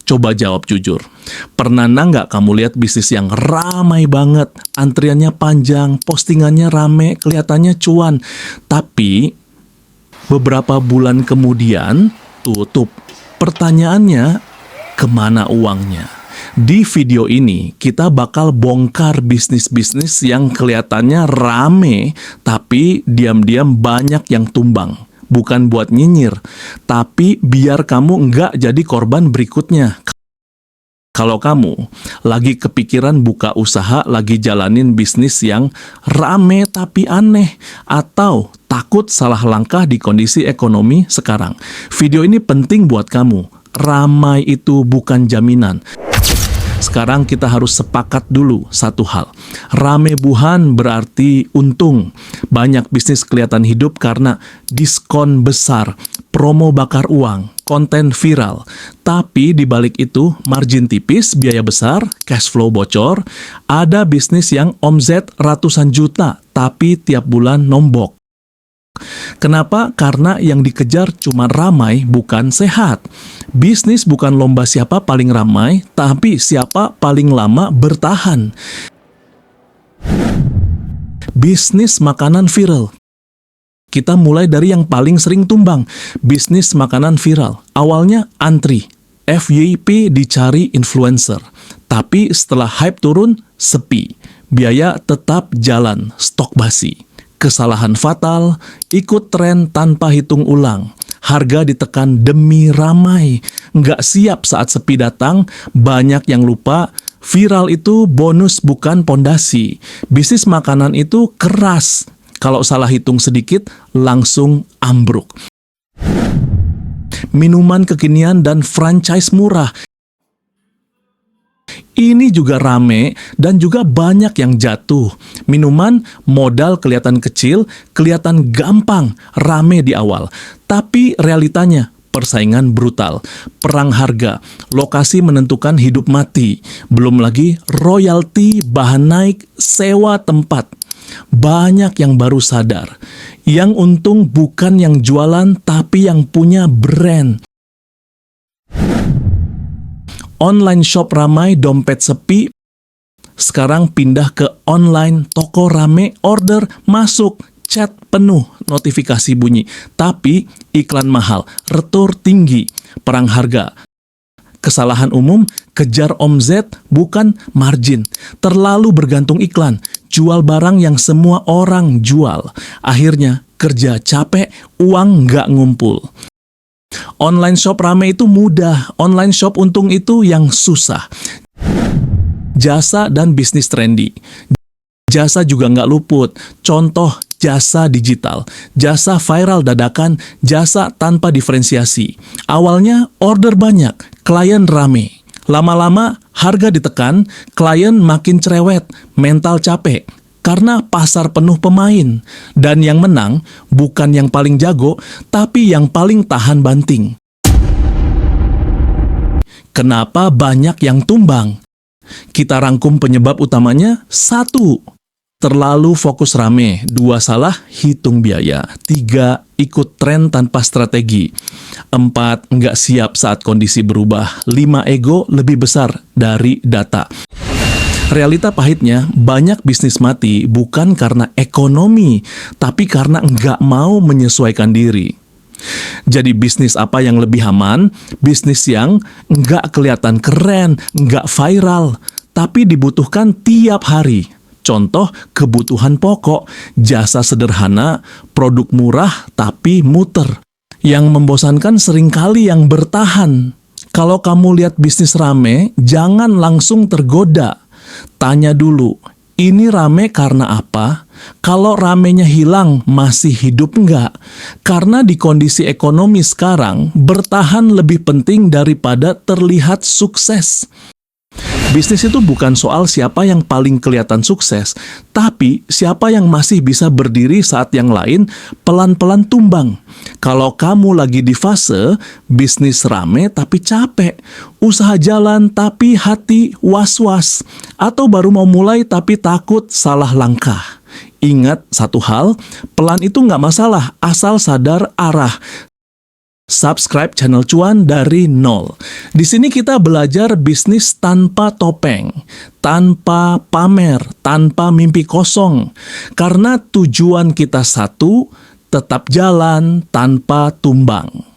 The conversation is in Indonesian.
Coba jawab jujur. Pernah nggak kamu lihat bisnis yang ramai banget, antriannya panjang, postingannya rame, kelihatannya cuan, tapi beberapa bulan kemudian tutup. Pertanyaannya, kemana uangnya? Di video ini kita bakal bongkar bisnis-bisnis yang kelihatannya rame, tapi diam-diam banyak yang tumbang. Bukan buat nyinyir, tapi biar kamu nggak jadi korban berikutnya. Kalau kamu lagi kepikiran buka usaha, lagi jalanin bisnis yang rame tapi aneh, atau takut salah langkah di kondisi ekonomi sekarang, video ini penting buat kamu. Ramai itu bukan jaminan. Sekarang kita harus sepakat dulu satu hal. Rame buhan berarti untung. Banyak bisnis kelihatan hidup karena diskon besar, promo bakar uang, konten viral. Tapi di balik itu, margin tipis, biaya besar, cash flow bocor. Ada bisnis yang omzet ratusan juta, tapi tiap bulan nombok. Kenapa? Karena yang dikejar cuma ramai, bukan sehat. Bisnis bukan lomba siapa paling ramai, tapi siapa paling lama bertahan. Bisnis makanan viral. Kita mulai dari yang paling sering tumbang. Bisnis makanan viral. Awalnya antri. FYP dicari influencer. Tapi setelah hype turun, sepi. Biaya tetap jalan, stok basi. Kesalahan fatal, ikut tren tanpa hitung ulang. Harga ditekan demi ramai. Nggak siap saat sepi datang, banyak yang lupa. Viral itu bonus bukan pondasi. Bisnis makanan itu keras. Kalau salah hitung sedikit, langsung ambruk. Minuman kekinian dan franchise murah. Ini juga rame dan juga banyak yang jatuh. Minuman modal kelihatan kecil, kelihatan gampang, rame di awal. Tapi realitanya persaingan brutal, perang harga, lokasi menentukan hidup mati. Belum lagi royalti, bahan naik, sewa tempat. Banyak yang baru sadar. Yang untung bukan yang jualan tapi yang punya brand. Online shop ramai, dompet sepi. Sekarang pindah ke online, toko rame, order masuk, chat penuh, notifikasi bunyi. Tapi iklan mahal, retur tinggi, perang harga. Kesalahan umum, kejar omzet bukan margin. Terlalu bergantung iklan, jual barang yang semua orang jual. Akhirnya kerja capek, uang nggak ngumpul. Online shop rame itu mudah, online shop untung itu yang susah. Jasa dan bisnis trendy. Jasa juga nggak luput. Contoh jasa digital, jasa viral dadakan, jasa tanpa diferensiasi. Awalnya order banyak, klien rame. Lama-lama harga ditekan, klien makin cerewet, mental capek. Karena pasar penuh pemain. Dan yang menang bukan yang paling jago, tapi yang paling tahan banting. Kenapa banyak yang tumbang? Kita rangkum penyebab utamanya. 1. Terlalu fokus rame. 2. Salah hitung biaya. 3. Ikut tren tanpa strategi. 4. Nggak siap saat kondisi berubah. 5. Ego lebih besar dari data. Realita pahitnya, banyak bisnis mati bukan karena ekonomi, tapi karena nggak mau menyesuaikan diri. Jadi bisnis apa yang lebih aman? Bisnis yang nggak kelihatan keren, nggak viral, tapi dibutuhkan tiap hari. Contoh kebutuhan pokok, jasa sederhana, produk murah tapi muter. Yang membosankan seringkali yang bertahan. Kalau kamu lihat bisnis rame, jangan langsung tergoda. Tanya dulu, ini rame karena apa? Kalau ramenya hilang, masih hidup nggak? Karena di kondisi ekonomi sekarang, bertahan lebih penting daripada terlihat sukses. Bisnis itu bukan soal siapa yang paling kelihatan sukses, tapi siapa yang masih bisa berdiri saat yang lain pelan-pelan tumbang. Kalau kamu lagi di fase bisnis rame tapi capek, usaha jalan tapi hati was-was, atau baru mau mulai tapi takut salah langkah. Ingat satu hal, pelan itu nggak masalah asal sadar arah. Subscribe channel Cuan dari nol. Di sini kita belajar bisnis tanpa topeng, tanpa pamer, tanpa mimpi kosong. Karena tujuan kita satu, tetap jalan tanpa tumbang.